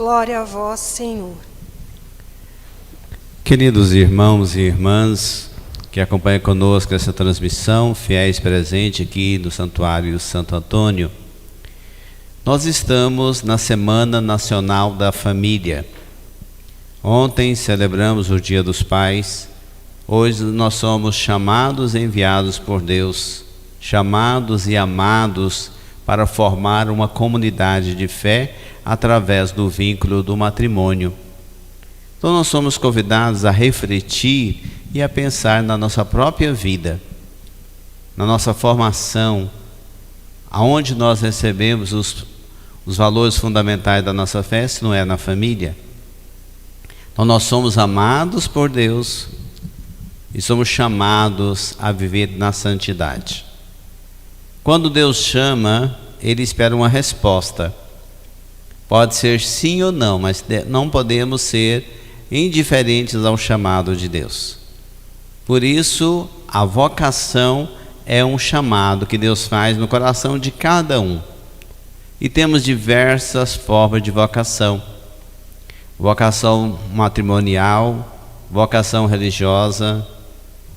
Glória a vós, Senhor. Queridos irmãos e irmãs que acompanham conosco essa transmissão, fiéis presentes aqui no Santuário Santo Antônio, nós estamos na Semana Nacional da Família. Ontem celebramos o Dia dos Pais. Hoje nós somos chamados e enviados por Deus, chamados e amados para formar uma comunidade de fé através do vínculo do matrimônio. Então nós somos convidados a refletir e a pensar na nossa própria vida, na nossa formação, aonde nós recebemos os valores fundamentais da nossa fé, se não é na família. Então nós somos amados por Deus e somos chamados a viver na santidade. Quando Deus chama, Ele espera uma resposta. Pode ser sim ou não, mas não podemos ser indiferentes ao chamado de Deus. Por isso, a vocação é um chamado que Deus faz no coração de cada um. E temos diversas formas de vocação. Vocação matrimonial, vocação religiosa,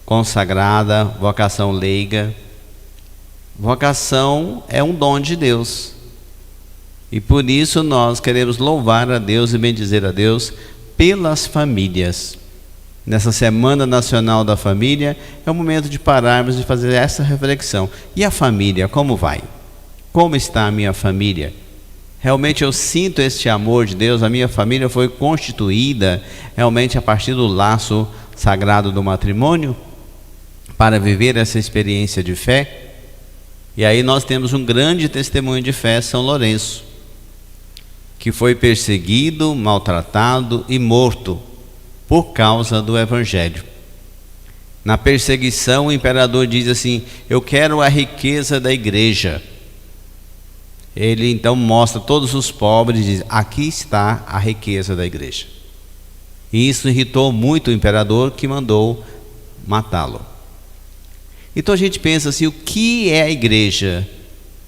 consagrada, vocação leiga. Vocação é um dom de Deus. E por isso nós queremos louvar a Deus e bendizer a Deus pelas famílias. Nessa Semana Nacional da Família, é o momento de pararmos e fazer essa reflexão. E a família, como vai? Como está a minha família? Realmente eu sinto este amor de Deus? A minha família foi constituída realmente a partir do laço sagrado do matrimônio para viver essa experiência de fé? E aí nós temos um grande testemunho de fé, São Lourenço, que foi perseguido, maltratado e morto por causa do Evangelho. Na perseguição, o imperador diz assim: eu quero a riqueza da igreja. Ele então mostra todos os pobres e diz: aqui está a riqueza da igreja. E isso irritou muito o imperador, que mandou matá-lo. Então a gente pensa assim: o que é a igreja?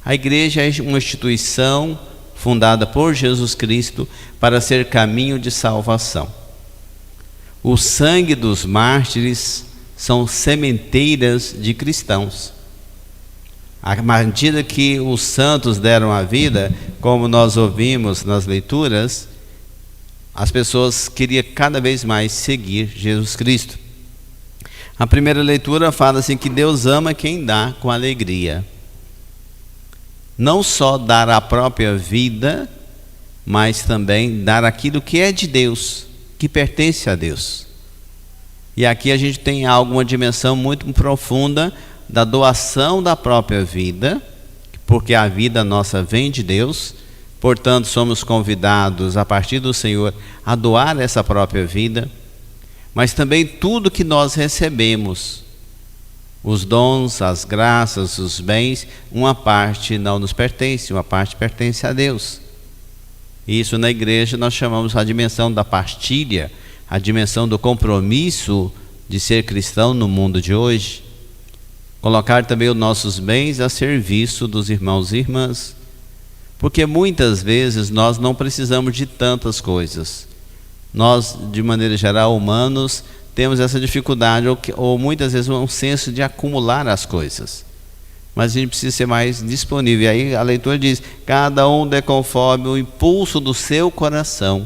A igreja é uma instituição fundada por Jesus Cristo para ser caminho de salvação. O sangue dos mártires são sementeiras de cristãos. À medida que os santos deram a vida, como nós ouvimos nas leituras, as pessoas queriam cada vez mais seguir Jesus Cristo. A primeira leitura fala assim que Deus ama quem dá com alegria. Não só dar a própria vida, mas também dar aquilo que é de Deus, que pertence a Deus. E aqui a gente tem uma dimensão muito profunda da doação da própria vida, porque a vida nossa vem de Deus, portanto somos convidados a partir do Senhor a doar essa própria vida, mas também tudo que nós recebemos, os dons, as graças, os bens, uma parte não nos pertence, uma parte pertence a Deus. Isso na igreja nós chamamos a dimensão da partilha, a dimensão do compromisso de ser cristão no mundo de hoje. Colocar também os nossos bens a serviço dos irmãos e irmãs, porque muitas vezes nós não precisamos de tantas coisas. Nós, de maneira geral, humanos, temos essa dificuldade, ou muitas vezes um senso de acumular as coisas. Mas a gente precisa ser mais disponível. E aí a leitura diz: cada um dê conforme o impulso do seu coração,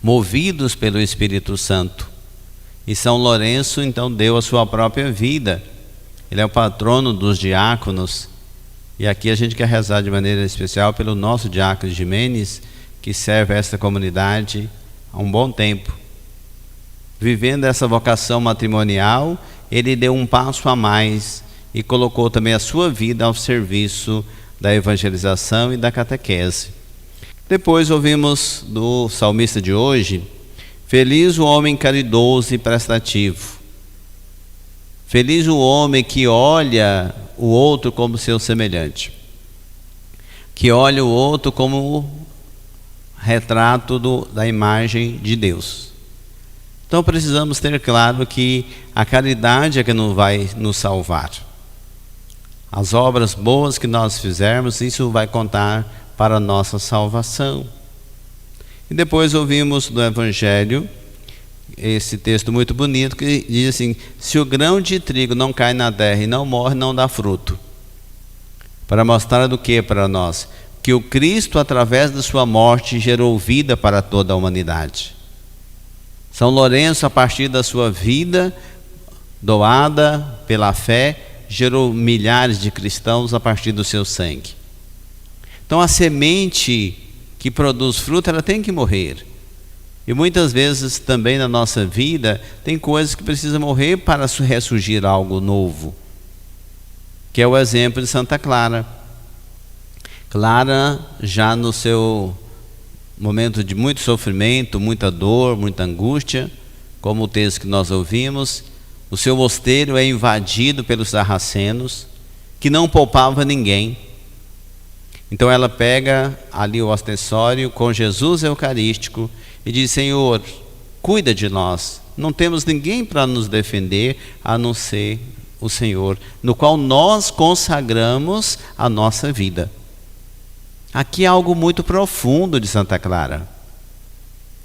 movidos pelo Espírito Santo. E São Lourenço então deu a sua própria vida. Ele é o patrono dos diáconos. E aqui a gente quer rezar de maneira especial pelo nosso diácono Jimenez, que serve a esta comunidade há um bom tempo. Vivendo essa vocação matrimonial, ele deu um passo a mais e colocou também a sua vida ao serviço da evangelização e da catequese. Depois ouvimos do salmista de hoje: feliz o homem caridoso e prestativo. Feliz o homem que olha o outro como seu semelhante, que olha o outro como retrato da imagem de Deus. Então precisamos ter claro que a caridade é que não vai nos salvar. As obras boas que nós fizermos, isso vai contar para a nossa salvação. E depois ouvimos do Evangelho esse texto muito bonito que diz assim: se o grão de trigo não cai na terra e não morre, não dá fruto. Para mostrar do que para nós? Que o Cristo, através da sua morte, gerou vida para toda a humanidade. São Lourenço, a partir da sua vida doada pela fé, gerou milhares de cristãos a partir do seu sangue. Então a semente que produz fruto, ela tem que morrer. E muitas vezes também na nossa vida tem coisas que precisam morrer para ressurgir algo novo, que é o exemplo de Santa Clara. Clara, já no seu momento de muito sofrimento, muita dor, muita angústia, como o texto que nós ouvimos, o seu mosteiro é invadido pelos sarracenos, que não poupava ninguém. Então ela pega ali o ostensório com Jesus eucarístico e diz: Senhor, cuida de nós, não temos ninguém para nos defender a não ser o Senhor, no qual nós consagramos a nossa vida. Aqui há algo muito profundo de Santa Clara,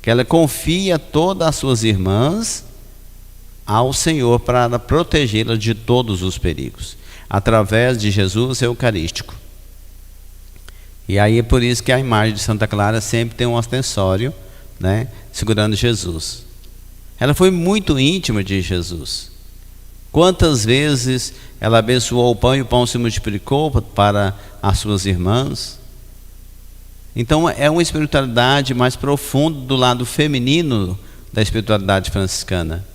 que ela confia todas as suas irmãs ao Senhor para protegê-las de todos os perigos, através de Jesus eucarístico. E aí é por isso que a imagem de Santa Clara sempre tem um ostensório, né, segurando Jesus. Ela foi muito íntima de Jesus. Quantas vezes ela abençoou o pão e o pão se multiplicou para as suas irmãs. Então é uma espiritualidade mais profunda do lado feminino da espiritualidade franciscana.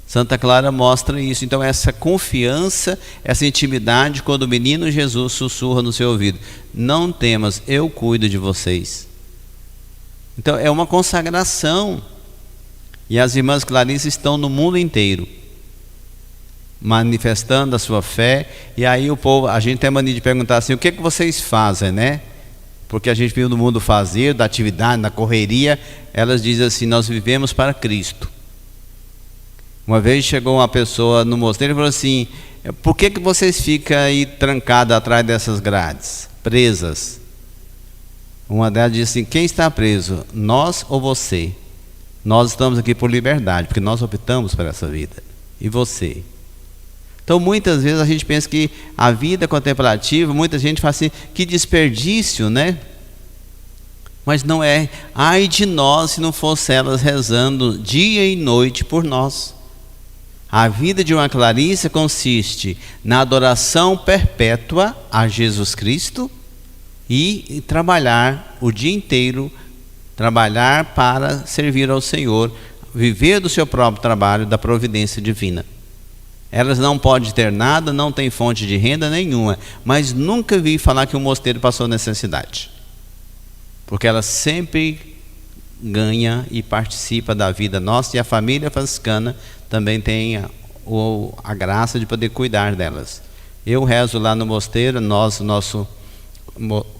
Santa Clara mostra isso. Então essa confiança, essa intimidade, quando o menino Jesus sussurra no seu ouvido: não temas, eu cuido de vocês. Então é uma consagração. E as irmãs Clarissas estão no mundo inteiro manifestando a sua fé. E aí o povo, a gente tem a mania de perguntar assim: o que vocês fazem, né? Porque a gente vive no mundo fazer, da atividade, na correria. Elas dizem assim: nós vivemos para Cristo. Uma vez chegou uma pessoa no mosteiro e falou assim: por que vocês ficam aí trancados atrás dessas grades, presas? Uma delas disse assim: quem está preso, nós ou você? Nós estamos aqui por liberdade, porque nós optamos por essa vida. E você? Então muitas vezes a gente pensa que a vida contemplativa, muita gente fala assim: que desperdício, né? Mas não é. Ai de nós se não fosse elas rezando dia e noite por nós. A vida de uma Clarissa consiste na adoração perpétua a Jesus Cristo e trabalhar o dia inteiro, trabalhar para servir ao Senhor, viver do seu próprio trabalho, da providência divina. Elas não podem ter nada, não têm fonte de renda nenhuma, mas nunca vi falar que um mosteiro passou necessidade, porque elas sempre ganha e participa da vida nossa, e a família franciscana também tem a graça de poder cuidar delas. Eu rezo lá no mosteiro, nosso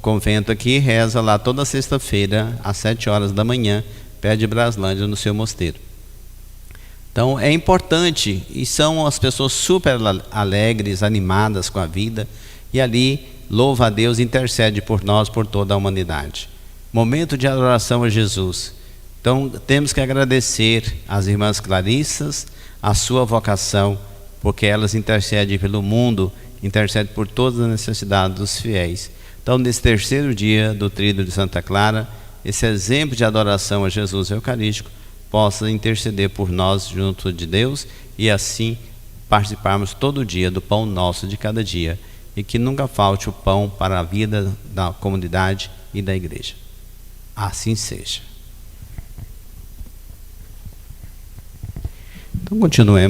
convento aqui reza lá toda sexta-feira às 7 horas da manhã, perto de Braslândia, no seu mosteiro. Então é importante, e são as pessoas super alegres, animadas com a vida, e ali louva a Deus, intercede por nós, por toda a humanidade. Momento de adoração a Jesus. Então temos que agradecer às irmãs Clarissas a sua vocação, porque elas intercedem pelo mundo, intercedem por todas as necessidades dos fiéis. Então nesse terceiro dia do Tríduo de Santa Clara, esse exemplo de adoração a Jesus Eucarístico possa interceder por nós junto de Deus, e assim participarmos todo dia do pão nosso de cada dia, e que nunca falte o pão para a vida da comunidade e da igreja. Assim seja. Então continuemos.